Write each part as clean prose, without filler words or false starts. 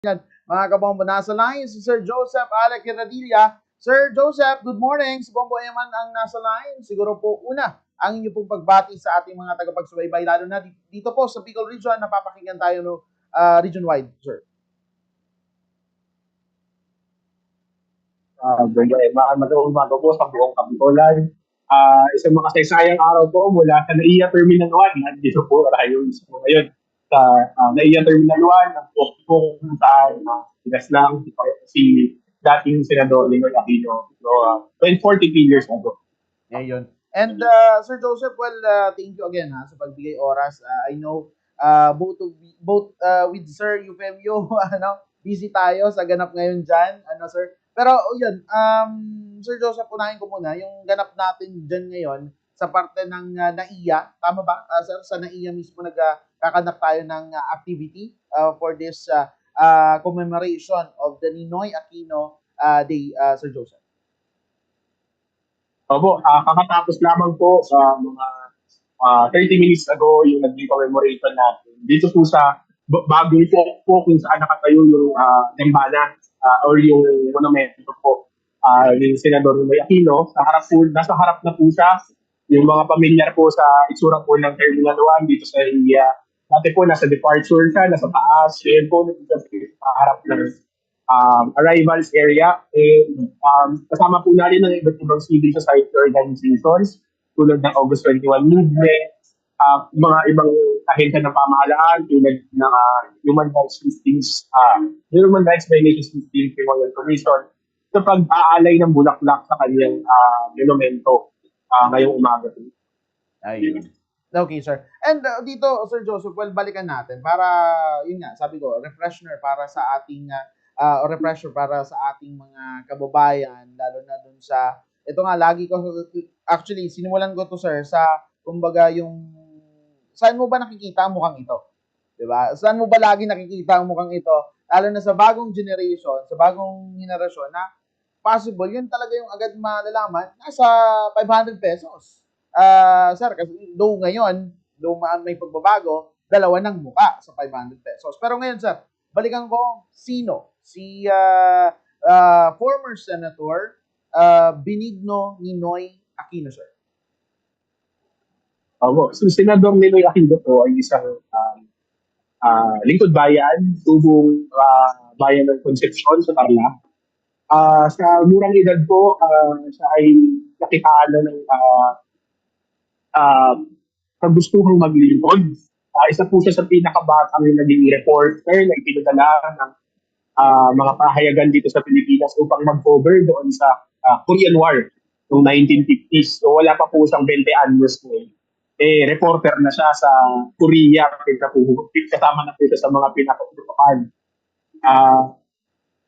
Yan, mga kabombo, nasa line si Sir Joseph Alec Radilla. Sir Joseph, good morning. Si Bombo Eman ang nasa line. Siguro po una ang inyo pong pagbati sa ating mga tagapagsubaybay, lalo na dito po sa Bicol Region, napapakinggan tayo no, region-wide, sir. Brenda Emma, magandang umaga po sa buong Kapitolan. Isang makasaysayang araw po mula sa NAIA Terminal 1. Nandito po tayo ngayon sa NAIA Terminal 1 ng po kung saan sinas lang si dating Senador Linoy Aquino 43 years ago. Ngayon. And Sir Joseph, well, thank you again sa pagbigay oras. I know both with Sir Eufemio, busy tayo sa ganap ngayon dyan, sir. Pero yun, Sir Joseph, unahin ko muna yung ganap natin dyan ngayon sa parte ng NAIA. Tama ba, sir? Sa NAIA mismo nagkakanap tayo ng activity for this commemoration of the Ninoy Aquino Day, Sir Joseph. Opo, kakatapos lamang po sa mga 30 minutes ago yung naging commemoration natin. Dito po sa bagong po kung saan nakatayo yung dambana or yung monumento po ni Senador Ninoy Aquino. Sa harap po, nasa harap na po siya. Yung mga pamilyar po sa itsura po ng Terminal 1 dito sa India. Dati po nasa departure siya, nasa taas. Yun po, sa harap ng arrivals area. Kasama po natin ng iba't ibang civil society organizations tulad ng August 21 movement, mga ibang ahensya ng pamahalaan tulad ng Human Rights Listings, Human Rights Violations Listing Memorial Commission sa pag-aalay ng bulaklak sa kanyang monumento ngayong umaga. Ayun. Okay, sir. And dito, Sir Joseph, well, balikan natin para, yun nga, sabi ko, refresher para sa ating mga kababayan, lalo na dun sa, ito nga, lagi ko, actually, sinimulan ko to, sir, sa, kumbaga, yung, saan mo ba nakikita ang mukhang ito? Diba? Saan mo ba lagi nakikita ang mukhang ito? Lalo na sa bagong generation, sa bagong henerasyon na, possible, yun talaga yung agad malalaman, nasa 500 pesos. Sir, kasi ngayon, may pagbabago, dalawa ng muka sa 500 pesos. Pero ngayon, sir, balikan ko, sino? Si former Senator Benigno Ninoy Aquino, sir. Si Senador Ninoy Aquino po ay isang lingkod bayan, tubong bayan ng Concepcion sa Tarlac. Sa murang edad po, siya ay nakitaan na ng kagustuhang maglingkod. Isa po siya sa pinakabatang naging reporter na ipinadala ng mga pahayagan dito sa Pilipinas upang mag-cover doon sa Korean War noong 1950s. So wala pa po siyang 20 anyos ngayon. Reporter na siya sa Korea, kasama na po siya sa mga pinaka-utukan.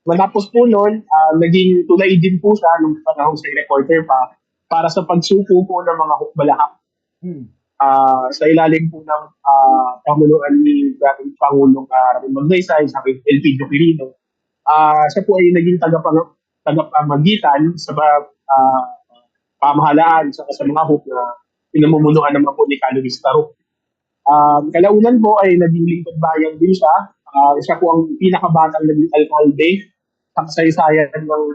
Matapos po noon, naging tulay din po siya nung panahon sa reporter pa para sa pagsuko po ng mga hukbalahap. Sa ilalim po ng pamunuan ni dating Pangulong Ramon Magsaysay sa Elpidio Quirino. Siya po ay naging tagapamagitan sa pamahalaan sa mga huk na pinamumunuan naman po ni Luis Taruk. Kalaunan po ay naging lingkod bayan din siya. Siya po ang pinakabatang naging alkalde sa kasaysayan ng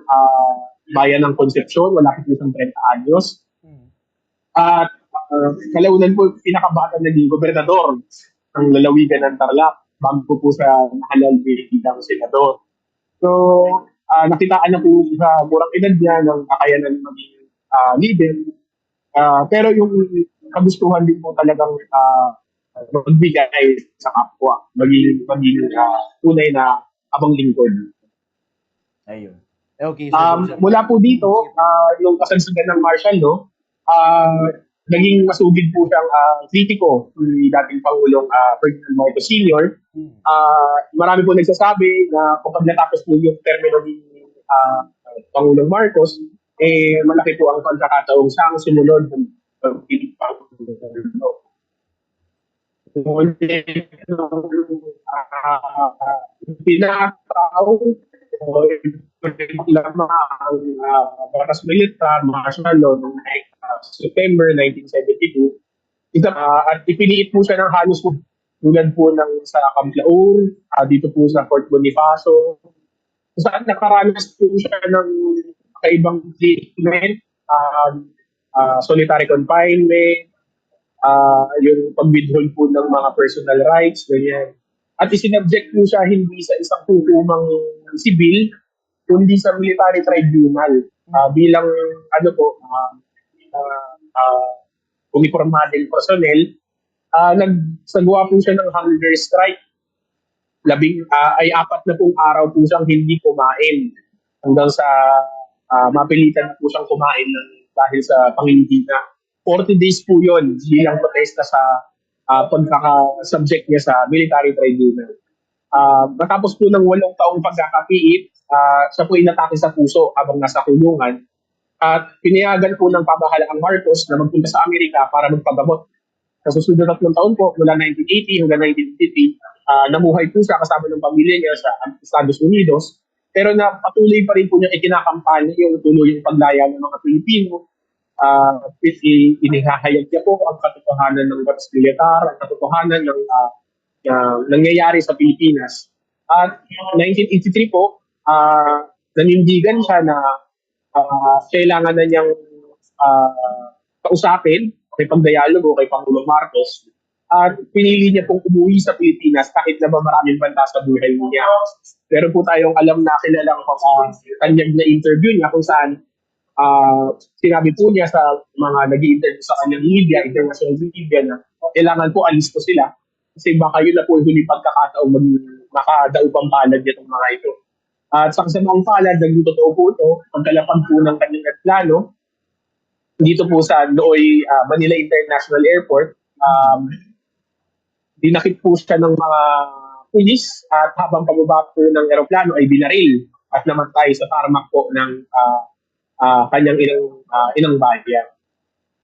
bayan ng Concepcion. Wala po isang 30 anyos. At kalaunan po pinakabatang naging gobernador ng lalawigan ng Tarlac bago po sa nahalal bilang senador. So, nakitaan na po sa murang edad niya ng kakayanan maging leader. Pero yung kagustuhan din po talagang magbigay sa kapwa, maging tunay na abang lingkod. Ayun. Okay. Mula po dito, yung kasansagan ng martial law, naging masugid po siyang kritiko ni dating Pangulong Ferdinand Marcos Sr. Marami po nagsasabi na kapag natapos po yung termino ni Pangulong Marcos, malaki po ang pagkakataong siyang sumunod ng pinakaw lamang ang batas militar, martial law noong September 1972. At ipiniit po siya ng halos tulad po ng sa Camplaur, dito po sa Fort Bonifacio, kung saan nakaranas po siya ng kaibang treatment, solitary confinement, yung pag-withhold po ng mga personal rights, ganyan. At isinabject po siya hindi sa isang hukumang sibil, kundi sa military tribunal bilang ano po, uniformadeng personnel. Nagsagawa po siya ng hunger strike. Ay 4 na araw po siyang hindi kumain hanggang sa mapilitan na po siyang kumain dahil sa pangingina. 40 days po yun bilang protesta sa pagkaka-subject niya sa military tribunal. Matapos po ng 8 taong pagkakapiit, siya po inatake sa puso habang nasa kulungan at pinayagan po ng pamahalaang Marcos na magpunta sa Amerika para magpagamot. Sa susunod na 3 taon po, mula 1980 hanggang 1983, namuhay po siya kasama ng pamilya niya sa Estados Unidos, pero na patuloy pa rin po niya ikinakampanya yung tuluyang paglaya ng mga Pilipino. Inihahayag niya po ang katotohanan ng batas militar, ang katotohanan ng nangyayari sa Pilipinas. At 1983 po, nanindigan siya na kailangan na niyang kausapin, kay pagdialogo kay Pangulong Marcos, at pinili niya pong umuwi sa Pilipinas kahit na ba maraming banta sa buhay niya. Pero po tayong alam na kilalang kanyang na interview niya kung saan sinabi po niya sa mga nag-i-interview sa kanyang media, international media, na kailangan po alis po sila kasi baka yun na po yung huling pagkakataong makadaupang palad nitong mga ito. At sa kasamang palad, nagtotoo po ito, pagkalapag po ng kanyang aeroplano dito po sa Nooy Manila International Airport, dinakip po siya ng mga pulis at habang pababa po ng aeroplano ay binaril at namatay sa tarmac po ng kanyang inang bayan.